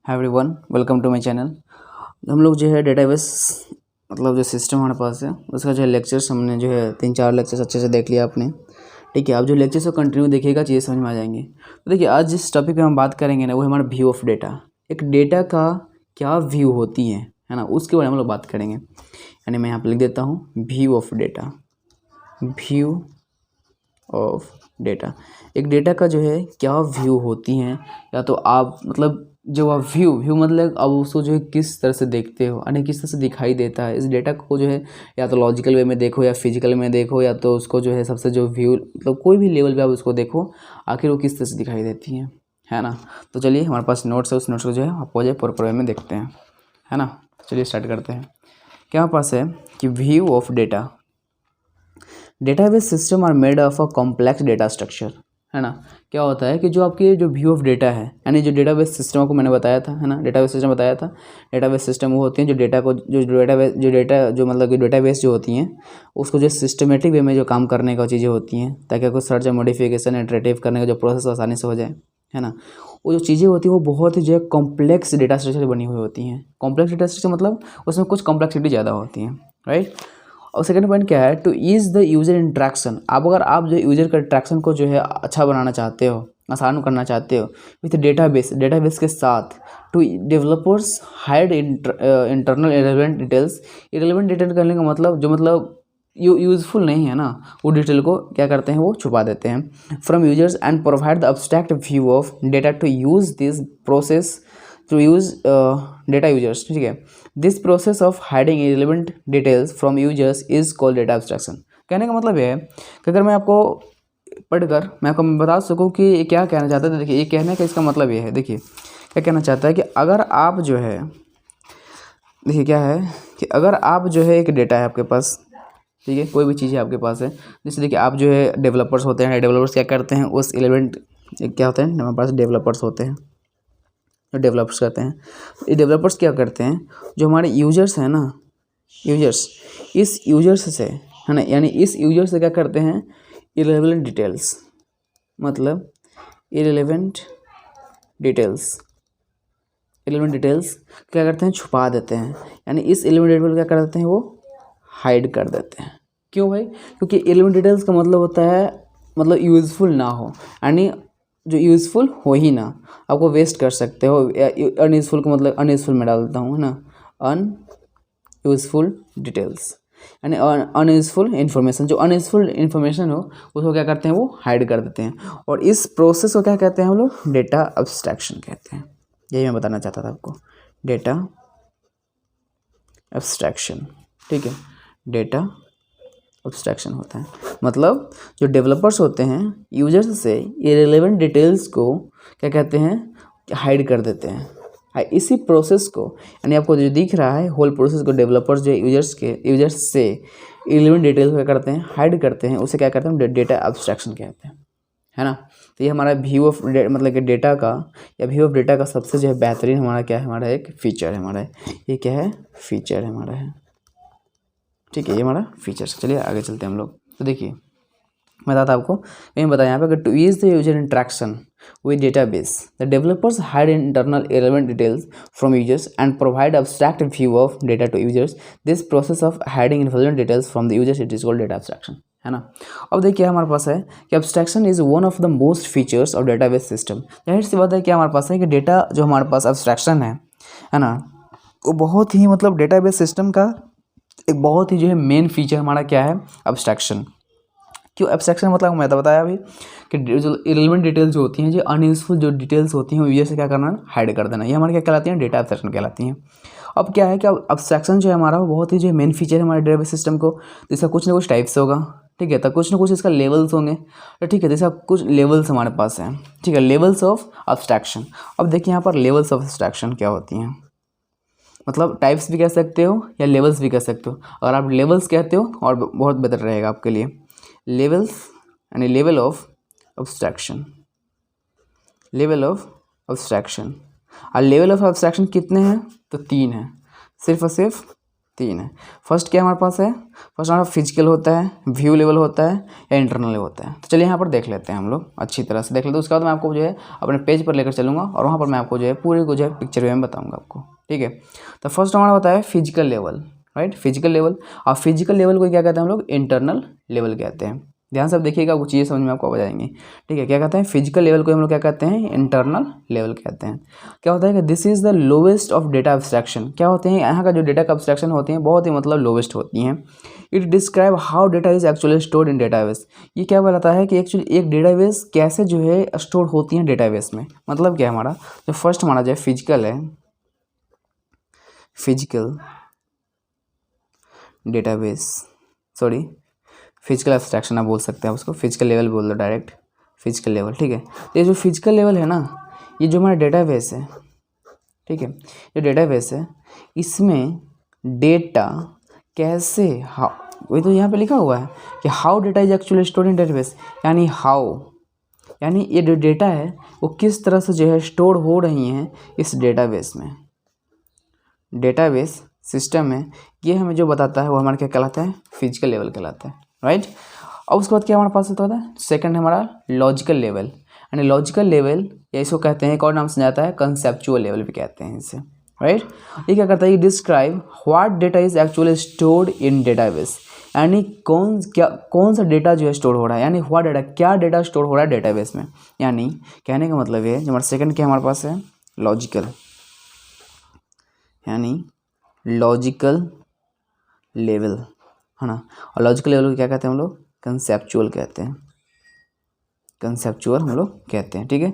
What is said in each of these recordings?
Hi everyone, welcome to my channel. हम लोग जो है डेटाबेस मतलब जो सिस्टम हमारे पास है उसका जो है लेक्चर्स हमने जो है 3-4 लेक्चर्स अच्छे से देख लिया आपने। ठीक है, आप जो लेक्चर्स को कंटिन्यू देखिएगा चीज़ें समझ में आ जाएंगे। तो देखिए, आज जिस टॉपिक पे हम बात करेंगे ना वो है हमारा व्यू ऑफ डेटा। एक डेटा का क्या व्यू होती है ना, उसके बारे में हम लोग बात करेंगे। यानी मैं यहाँ पर लिख देता हूँ view of data. View of data, एक डेटा का जो है क्या व्यू होती हैं, या तो आप मतलब जो आप व्यू मतलब आप उसको जो है किस तरह से देखते हो, यानी किस तरह से दिखाई देता है इस डेटा को जो है, या तो लॉजिकल वे में देखो या फिजिकल में देखो, या तो उसको जो है सबसे जो व्यू मतलब कोई भी लेवल पे आप उसको देखो, आखिर वो किस तरह से दिखाई देती है ना। तो चलिए, हमारे पास नोट्स है, उस नोट्स को जो है आपको जो है प्रॉपर वे में देखते हैं, है ना। चलिए स्टार्ट करते हैं। क्या हमारे पास है कि view of data, database system are made of a complex data structure, है ना। क्या होता है कि जो आपके जो व्यू ऑफ डेटा है, यानी जो डेटाबेस सिस्टम को मैंने बताया था, है ना, डेटाबेस सिस्टम बताया था। डेटाबेस सिस्टम वो होती हैं जो डेटा को जो डेटा जो मतलब कि डेटाबेस जो होती हैं उसको जो सिस्टमेटिक वे में जो काम करने का चीज़ें होती हैं, ताकि आपको सर्च या मॉडिफिकेशन इटरेटिव करने का जो प्रोसेस आसानी से हो जाए, है ना। वो जो चीज़ें होती हैं वो बहुत ही जो है कॉम्प्लेक्स डेटा स्ट्रक्चर बनी हुई होती हैं। कॉम्प्लेक्स डेटा स्ट्रक्चर मतलब उसमें कुछ कॉम्प्लेक्सिटी ज़्यादा होती है, राइट। और सेकंड पॉइंट क्या है, to ease the user interaction. अगर आप जो यूज़र का इंट्रैक्शन को जो है अच्छा बनाना चाहते हो, आसान करना चाहते हो विथ डेटाबेस के साथ, to developers hide internal irrelevant detail करने का मतलब जो मतलब यूज़फुल नहीं है ना, वो डिटेल को क्या करते हैं, वो छुपा देते हैं from users and provide the abstract view of data to use this process to use data users. ठीक है, this process of hiding irrelevant details from users is called data abstraction. कहने का मतलब ये है कि अगर मैं आपको पढ़कर मैं आपको बता सकूं कि ये क्या कहना चाहता है, तो देखिए ये कहने का इसका मतलब ये है, देखिए क्या कहना चाहता है कि अगर आप जो है, देखिए क्या है कि अगर आप जो है एक डेटा है आपके पास, ठीक है, कोई भी चीज़ है आपके पास है, जैसे देखिए आप जो है डेवलपर्स होते हैं, डेवलपर्स क्या करते हैं उस इलेवेंट क्या होते हैं हमारे पास डेवलपर्स होते हैं जो डेवलपर्स करते हैं। ये डेवलपर्स क्या करते हैं, जो हमारे यूजर्स हैं ना, यूजर्स, इस यूजर्स से, है ना, यानी इस यूजर से क्या करते हैं, इरेलेवेंट डिटेल्स, मतलब इरेलेवेंट डिटेल्स क्या करते हैं, छुपा देते हैं। यानी इस इरेलेवेंट डिटेल क्या कर देते हैं, वो हाइड कर देते हैं। क्यों भाई? क्योंकि इरेलेवेंट डिटेल्स का मतलब होता है मतलब यूज़फुल ना हो, यानी जो यूज़फुल हो ही ना, आपको वेस्ट कर सकते हो। अनयूज़फुल का मतलब अनयूज़फुल में डाल देता हूँ, है ना, अनयूज़फुल डिटेल्स, यानी अनयूज़फुल इन्फॉर्मेशन। जो अनयूज़फुल इन्फॉर्मेशन हो उसको क्या करते हैं, वो हाइड कर देते हैं। और इस प्रोसेस को क्या कहते हैं हम लोग, डेटा एब्स्ट्रैक्शन कहते हैं। यही मैं बताना चाहता था आपको, डेटा एब्स्ट्रैक्शन। ठीक है, डेटा एब्स्ट्रैक्शन होता है मतलब जो डेवलपर्स होते हैं यूजर्स से इरेलेवेंट डिटेल्स को क्या कहते हैं, हाइड कर देते हैं। इसी प्रोसेस को, यानी आपको जो दिख रहा है होल प्रोसेस को डेवलपर्स जो यूजर्स से इरेलेवेंट डिटेल्स को क्या करते हैं, हाइड करते हैं, उसे क्या करते हैं, डेटा एब्स्ट्रैक्शन कहते हैं, है ना। तो ये हमारा व्यू ऑफ मतलब कि डेटा का या व्यू ऑफ डेटा का सबसे जो है बेहतरीन हमारा क्या है, हमारा एक फीचर है, हमारा ये क्या है, फीचर है हमारा है। ठीक है, ये हमारा फीचर्स। चलिए आगे चलते हैं हम लोग। तो देखिए मैं बताता आपको, मैं बताया यहाँ पे, two ease the user interaction with database, the developers hide internal irrelevant details from users and provide abstract view of data to users. This process of hiding irrelevant details from the users it is called data abstraction, है ना। अब देखिए हमारे पास है कि abstraction is one of the most features of database system। जाहिर सी बात है कि हमारे पास है कि डेटा जो हमारे पास abstraction है ना, वो बहुत ही मतलब डेटाबेस सिस्टम का एक बहुत ही जो है मेन फीचर हमारा क्या है, abstraction। क्यों एब्स्ट्रैक्शन मतलब मैं तो बताया अभी कि जो इरेलेवेंट डिटेल्स जो होती हैं, जो अनयूजफुल जो डिटेल्स होती हैं, यूजर से क्या करना, हाइड कर देना, ये हमारे क्या कहलाती हैं, डेटा एब्स्ट्रैक्शन कहलाती हैं। अब क्या है कि एब्स्ट्रैक्शन जो है हमारा वो बहुत ही जो मेन फीचर है हमारे डेटाबेस सिस्टम को। इसका कुछ ना कुछ टाइप्स होगा, ठीक है, तो कुछ ना कुछ इसका लेवल्स होंगे, तो ठीक है, जैसे कुछ लेवल्स हमारे पास हैं, ठीक है, लेवल्स ऑफ एब्स्ट्रैक्शन। अब देखिए यहाँ पर लेवल्स ऑफ एब्स्ट्रैक्शन क्या होती हैं, मतलब टाइप्स भी कह सकते हो या लेवल्स भी कह सकते हो। अगर आप लेवल्स कहते हो और बहुत बेहतर रहेगा आपके लिए। लेवल्स यानी level of abstraction, level of abstraction. और लेवल ऑफ एब्स्ट्रैक्शन कितने हैं, तो 3 हैं, सिर्फ और सिर्फ 3 है। फर्स्ट क्या हमारे पास है, फर्स्ट हमारा फिजिकल होता है, व्यू लेवल होता है या इंटरनल होता है। तो चलिए यहाँ पर देख लेते हैं हम लोग, अच्छी तरह से देख लेते हैं। उसके बाद मैं आपको जो है अपने पेज पर लेकर चलूँगा और वहाँ पर मैं आपको जो है पूरे को जो है पिक्चर में बताऊँगा आपको, ठीक है। तो फर्स्ट हमारा होता है physical level, right, physical level. और फिजिकल लेवल को क्या कहते हैं हम लोग, इंटरनल लेवल कहते हैं। ध्यान से देखिएगा, वो चीज़ें समझ में आपको आ जाएंगी, ठीक है। क्या कहते हैं फिजिकल लेवल को हम लोग क्या कहते हैं, इंटरनल लेवल कहते हैं। क्या होता है कि this is the lowest of data abstraction. क्या होते हैं यहाँ का जो डेटा का एब्स्ट्रैक्शन होते हैं बहुत ही मतलब लोवेस्ट होती हैं। It describe how data is actually stored in database. ये क्या बताता है कि एक्चुअली एक डेटाबेस कैसे जो है स्टोर होती है डेटाबेस में। मतलब क्या है हमारा जो फर्स्ट हमारा जो है फिजिकल है, physical database, sorry physical abstraction आप बोल सकते हैं उसको, फिजिकल लेवल बोल दो डायरेक्ट, फिजिकल लेवल, ठीक है। तो ये जो फिजिकल लेवल है ना, ये जो हमारा डेटाबेस है, ठीक है, जो डेटाबेस है इसमें डेटा कैसे, वही तो यहाँ पे लिखा हुआ है कि how data is actually stored in database, यानी हाउ, यानी ये जो डेटा है वो किस तरह से जो है स्टोर हो रही हैं इस डेटाबेस में, डेटाबेस सिस्टम में। ये हमें जो बताता है वो हमारा क्या कहलाता है, फिजिकल लेवल कहलाता है, राइट। और उसके बाद क्या हमारे पास होता है, सेकंड है हमारा लॉजिकल लेवल। यानी लॉजिकल लेवल या इसको कहते हैं, एक और नाम से जाता है कंसेप्चुअल लेवल भी कहते हैं इसे, राइट। ये क्या करता है, ये describe what data is actually stored in database. यानी कौन सा डेटा जो है स्टोर हो रहा है, यानी व्हाट डेटा, क्या डेटा स्टोर हो रहा है डेटाबेस में। यानी कहने का मतलब ये जो हमारा सेकंड क्या हमारे पास है, लॉजिकल, यानी लॉजिकल लेवल, है ना। और लॉजिकल लेवल को क्या कहते हैं हम लोग, कंसेप्चुअल कहते हैं, कंसेप्चुअल हम लोग कहते हैं, ठीक है।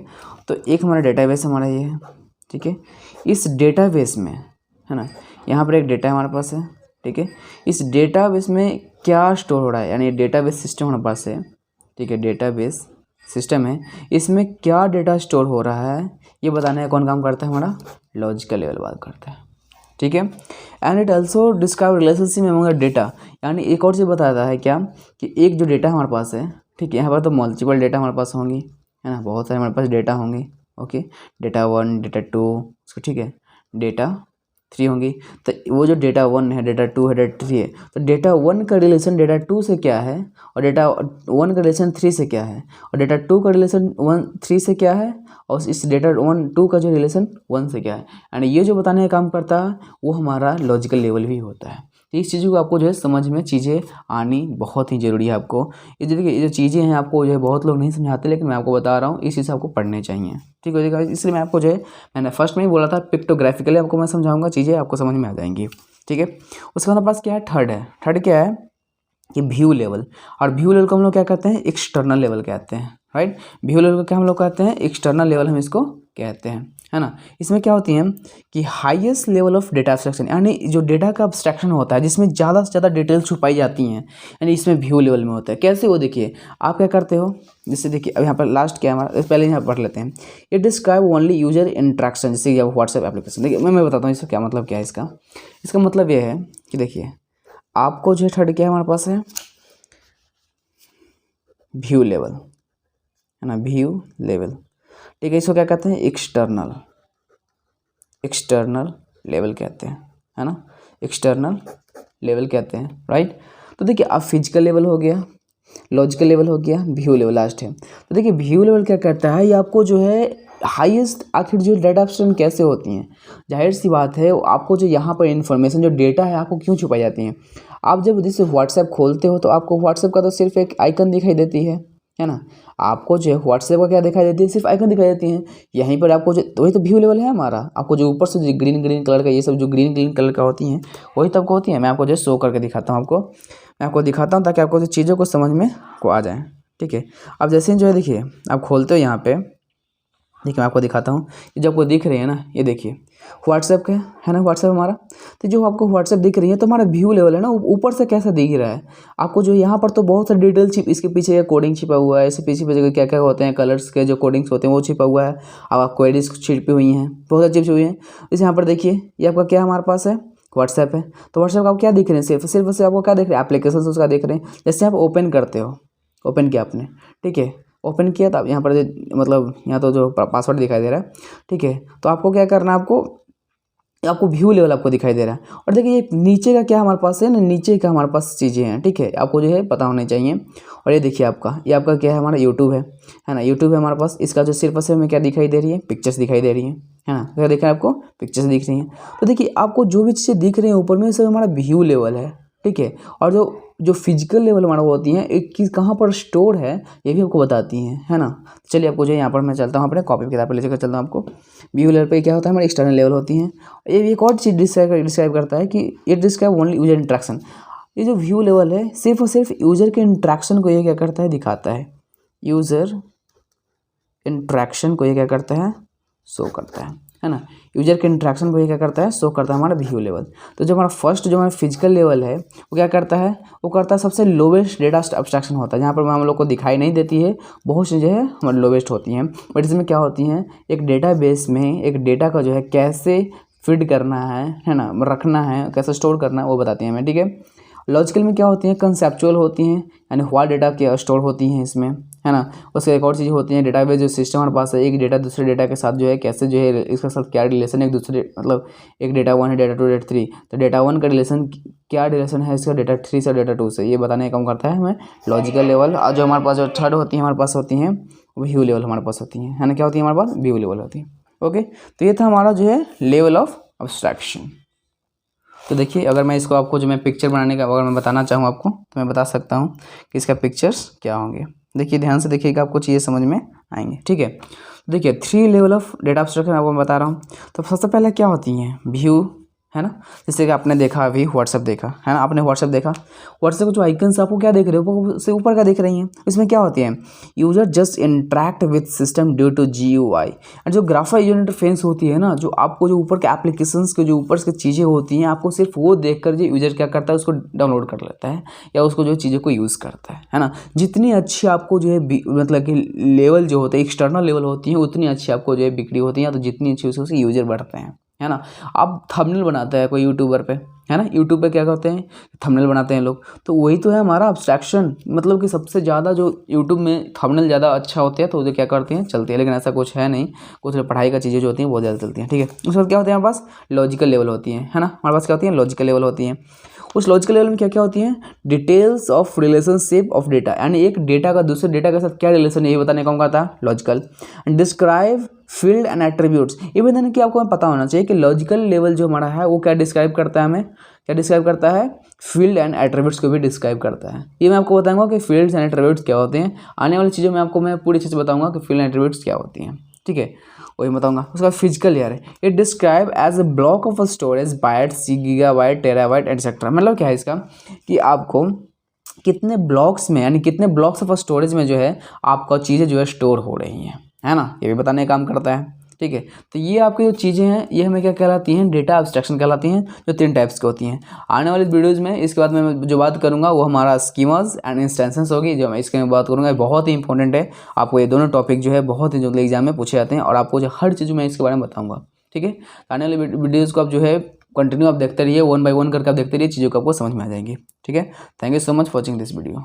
तो एक हमारा डेटाबेस हमारा ये है, ठीक है। इस डेटाबेस में, है ना, यहाँ पर एक डेटा हमारे पास है, ठीक है। इस डेटाबेस में क्या स्टोर हो रहा है, यानी डेटाबेस सिस्टम हमारे पास है, ठीक है, डेटाबेस सिस्टम है, इसमें क्या डेटा स्टोर हो रहा है ये बताने का कौन काम करता है, हमारा लॉजिकल लेवल बात करता है, ठीक है। And it also describe relationship among the data. यानी एक और चीज़ बताता है क्या, कि एक जो डेटा हमारे पास है, ठीक है, यहाँ पर तो मल्टीपल डेटा हमारे पास होंगी, है ना, बहुत सारे हमारे पास डेटा होंगे, ओके, डेटा 1, डेटा 2, ठीक है, डेटा 3 होंगी। तो वो जो डेटा 1 है, डेटा 2 है, डेटा 3 है, तो डेटा 1 का रिलेशन डेटा 2 से क्या है, और डेटा 1 का रिलेशन 3 से क्या है, और डेटा 2 का रिलेशन 3 से क्या है, और इस डेटा 2 का जो रिलेशन 1 से क्या है। यानी ये जो बताने का काम करता है वो हमारा लॉजिकल लेवल भी होता है। तो इस चीज़ों को आपको जो है समझ में चीज़ें आनी बहुत ही ज़रूरी है आपको। ये देखिए, ये जो चीज़ें हैं आपको जो है बहुत लोग नहीं समझाते, लेकिन मैं आपको बता रहा हूँ इस चीज़ से आपको पढ़ने चाहिए, ठीक है। इसलिए मैं आपको जो है, मैंने फर्स्ट में ही बोला था पिक्टोग्राफिकली आपको मैं समझाऊंगा, चीज़ें आपको समझ में आ जाएंगी, ठीक है। उसके बाद पास क्या है, थर्ड है। थर्ड क्या है कि व्यू लेवल। और व्यू लेवल को हम लोग क्या कहते हैं, एक्सटर्नल लेवल कहते हैं, राइट। व्यू लेवल को क्या हम लोग कहते हैं, एक्सटर्नल लेवल हम इसको कहते हैं, है ना। इसमें क्या होती है कि highest level of data abstraction, यानी जो डेटा का एब्स्ट्रैक्शन होता है जिसमें ज़्यादा से ज़्यादा डिटेल्स छुपाई जाती हैं, यानी इसमें व्यू लेवल में होता है। कैसे वो देखिए, आप क्या करते हो, जैसे देखिए अब यहाँ पर लास्ट क्या है हमारा, पहले यहाँ पढ़ लेते हैं। It describe only user interaction, जैसे कि व्हाट्सएप एप्लीकेशन। देखिए मैं बताता हूँ इसका क्या मतलब, क्या है इसका मतलब ये है कि देखिए आपको जो थर्ड क्या हमारे पास है, व्यू लेवल, है ना, व्यू लेवल, ठीक है। इसको क्या कहते हैं, एक्सटर्नल लेवल कहते हैं, है ना, एक्सटर्नल लेवल कहते हैं, राइट। तो देखिए अब फिजिकल लेवल हो गया, लॉजिकल लेवल हो गया, व्यू लेवल लास्ट है। तो देखिए व्यू लेवल क्या करता है, ये आपको जो है हाईएस्ट, आखिर जो डेटा एब्स्ट्रैक्शन कैसे होती हैं, जाहिर सी बात है आपको जो यहाँ पर इन्फॉर्मेशन जो डेटा है आपको क्यों छुपाई जाती हैं। आप जब जैसे व्हाट्सएप खोलते हो तो आपको व्हाट्सएप का तो सिर्फ एक आइकन दिखाई देती है ना। आपको जो है व्हाट्सएप का क्या दिखाई देती है, सिर्फ आइकन दिखाई देती है। यहीं पर आपको जो, वही तो व्यू लेवल है हमारा। आपको जो ऊपर से जो ग्रीन कलर का, ये सब जो ग्रीन कलर का होती हैं वही तब को होती है। मैं आपको जो शो करके दिखाता हूँ, मैं आपको दिखाता हूँ ताकि आपको जो चीज़ों को समझ में को आ जाए, ठीक है। अब जैसे जो है देखिए आप खोलते हो यहाँ पे, देखिए मैं आपको दिखाता हूँ, ये जो आपको दिख रही है ना, ये देखिए व्हाट्सएप का है ना, व्हाट्सएप हमारा। तो जो आपको व्हाट्सएप दिख रही है तो हमारा व्यू लेवल है ना, ऊपर से कैसा दिख रहा है आपको, जो यहाँ पर तो बहुत सारे डिटेल इसके पीछे कोडिंग छिपा हुआ है, इसके पीछे क्या क्या होते हैं, कलर्स के जो कोडिंग्स होते हैं वो छिपा हुआ है। अब आप क्वेरीज छिपी हुई हैं, बहुत सारी छिपी हुई हैं। जैसे यहाँ पर देखिए ये आपका क्या हमारे पास है, व्हाट्सएप है। तो व्हाट्सएप का आप क्या दिख रहे हैं, सिर्फ आपको क्या दिख रहे हैं, एप्लीकेशन उसका देख रहे हैं। जैसे आप ओपन करते हो, ओपन किया आपने, ठीक है, ओपन किया तो आप यहाँ पर मतलब यहाँ तो जो पासवर्ड दिखाई दे रहा है, ठीक है। तो आपको क्या करना है, आपको आपको व्यू लेवल आपको दिखाई दे रहा है। और देखिए ये नीचे का क्या हमारे पास है ना, नीचे का हमारे पास चीज़ें हैं, ठीक है, आपको जो है पता होने चाहिए। और ये देखिए ये आपका क्या है, हमारा यूट्यूब है ना, यूट्यूब है हमारे पास। इसका जो सिर्फ और सिर्फ में क्या दिखाई दे रही है, पिक्चर्स दिखाई दे रही है ना, क्या दिख रहा है आपको, पिक्चर्स दिख रही हैं। तो देखिए आपको जो भी चीज़ें दिख रही हैं ऊपर में, सब हमारा व्यू लेवल है, ठीक है। और जो फिजिकल लेवल हमारा वो होती हैं, एक चीज़ कहाँ पर स्टोर है ये भी आपको बताती हैं, है ना। चलिए आपको जो है यहाँ पर मैं चलता हूँ, अपने कॉपी किताब पर लेकर चलता हूँ आपको। व्यू लेवल पे क्या होता है, हमारे एक्सटर्नल लेवल होती हैं। ये एक और चीज़ डिस्क्राइब करता है कि it describe only user interaction. ये जो व्यू लेवल है सिर्फ और सिर्फ यूजर के इंट्रैक्शन को ये क्या करता है, दिखाता है। यूज़र इंट्रैक्शन को ये क्या करता है, शो करता है ना। यूजर के इंट्रैक्शन को ये क्या करता है, शो करता है हमारा व्यू लेवल। तो जो हमारा फर्स्ट जो हमारा फिजिकल लेवल है वो क्या करता है, वो करता है सबसे लोवेस्ट डेटा एब्स्ट्रैक्शन होता है, जहाँ पर हम लोग को दिखाई नहीं देती है, बहुत चीज़ें है हमारी लोवेस्ट होती हैं। बट इसमें क्या होती हैं, एक डेटाबेस में एक डेटा का जो है कैसे फीड करना है ना, रखना है, कैसे स्टोर करना है, वो बताती हैं हमें, ठीक है। लॉजिकल में क्या होती हैं, कंसेप्चुअल होती हैं, यानी व्हाट डेटा क्या स्टोर होती हैं इसमें, है ना। उसके एक और चीज़ होती हैं डेटाबेस, जो सिस्टम हमारे पास है, एक डेटा दूसरे डेटा के साथ जो है कैसे जो है इसके साथ क्या रिलेशन है एक दूसरे, मतलब एक डेटा 1 है, डेटा 2, डेटा 3, तो डेटा 1 का रिलेशन क्या रिलेशन है इसका डेटा 3 से, डेटा 2 से, ये बताने का काम करता है हमें लॉजिकल लेवल। और जो हमारे पास जो थर्ड होती है हमारे पास होती हैं व्यू लेवल हमारे पास होती हैं, है ना। क्या होती है हमारे पास, व्यू लेवल होती है। ओके, तो ये था हमारा जो है लेवल ऑफ एब्स्ट्रैक्शन। तो देखिए अगर मैं इसको आपको जो मैं पिक्चर बनाने का अगर मैं बताना चाहूँ आपको, तो मैं बता सकता हूँ कि इसका पिक्चर्स क्या होंगे। देखिए ध्यान से देखिएगा, आपको चीज़ें समझ में आएंगे, ठीक है। देखिए 3 लेवल ऑफ डेटा एब्स्ट्रैक्शन आपको मैं बता रहा हूँ। तो सबसे पहले क्या होती हैं, व्यू, है ना। जैसे कि आपने देखा अभी व्हाट्सएप देखा है ना, आपने व्हाट्सएप देखा, व्हाट्सएप के जो आइकन्स आपको क्या देख रहे हो, वो से ऊपर का देख रही हैं। इसमें क्या होती है, user just interact with system due to GUI। और जो ग्राफिकल यूजर इंटरफेस होती है ना, जो आपको जो ऊपर के एप्लीकेशंस के जो ऊपर की चीज़ें होती हैं, आपको सिर्फ वो देख कर जो यूजर क्या करता है उसको डाउनलोड कर लेता है या उसको जो चीज़ों को यूज़ करता है ना। जितनी अच्छी आपको जो है मतलब कि लेवल जो होता है, एक्सटर्नल लेवल होती है, उतनी अच्छी आपको जो है बिक्री होती है, तो जितनी अच्छी उसके यूजर बढ़ते हैं, है ना। अब थंबनेल बनाता है कोई यूट्यूबर पे, है ना, यूट्यूब पे क्या करते हैं, थंबनेल बनाते हैं लोग, तो वही तो है हमारा एब्स्ट्रैक्शन। मतलब कि सबसे ज़्यादा जो यूट्यूब में थंबनेल ज़्यादा अच्छा होते हैं तो वो क्या करते हैं, चलती है। लेकिन ऐसा कुछ है नहीं, कुछ पढ़ाई का चीज़ें जो होती हैं बहुत ज़्यादा चलती हैं, ठीक है। उसके बाद क्या होते हैं हमारे पास, लॉजिकल लेवल होती है ना, हमारे पास क्या होती है, लॉजिकल लेवल होती है। उस लॉजिकल लेवल में क्या क्या होती हैं, details of relationship of data, यानी एक डेटा का दूसरे डेटा के साथ क्या रिलेशन है ये बताने का काम करता है logical. And describe field and attributes, ये बताने कि आपको पता होना चाहिए कि लॉजिकल लेवल जो हमारा है वो क्या डिस्क्राइब करता है, हमें क्या डिस्क्राइब करता है, फील्ड एंड एट्रीब्यूट्स को भी डिस्क्राइब करता है। ये मैं आपको बताऊंगा कि फील्ड्स एंड एट्रीब्यूट्स क्या होते हैं। आने वाली चीज़ों में आपको मैं पूरी अच्छे से बताऊंगा कि फील्ड एंड एट्रीब्यूट्स क्या होती हैं, ठीक है, वही बताऊंगा। उसका फिजिकल यार है, it describe as a block of a storage, bytes, gigabyte, terabyte etcetera. मतलब क्या है इसका, कि आपको कितने ब्लॉक्स में, यानी कितने ब्लॉक्स ऑफ स्टोरेज में जो है आपका चीज़ें जो है स्टोर हो रही हैं, है ना, ये भी बताने का काम करता है, ठीक है। तो ये आपकी जो चीज़ें हैं ये हमें क्या कहलाती हैं, डेटा एब्स्ट्रैक्शन कहलाती हैं, जो 3 टाइप्स की होती हैं। आने वाली वीडियोज़ में इसके बाद मैं जो बात करूँगा वो हमारा स्कीमास एंड इंस्टेंसेस होगी, जो मैं इसके में बात करूँगा, बहुत ही इंपॉर्टेंट है। आपको ये दोनों टॉपिक जो है बहुत ही जल्दी एग्जाम में पूछे जाते हैं, और आपको जो हर चीज़ मैं इसके बारे में बताऊँगा, ठीक है। आने वाली वीडियोज़ को आप जो है कंटिन्यू आप देखते रहिए, 1 बाय 1 करके आप देखते रहिए, चीज़ों को आपको समझ में आ जाएंगी, ठीक है। Thank you so much for watching this video.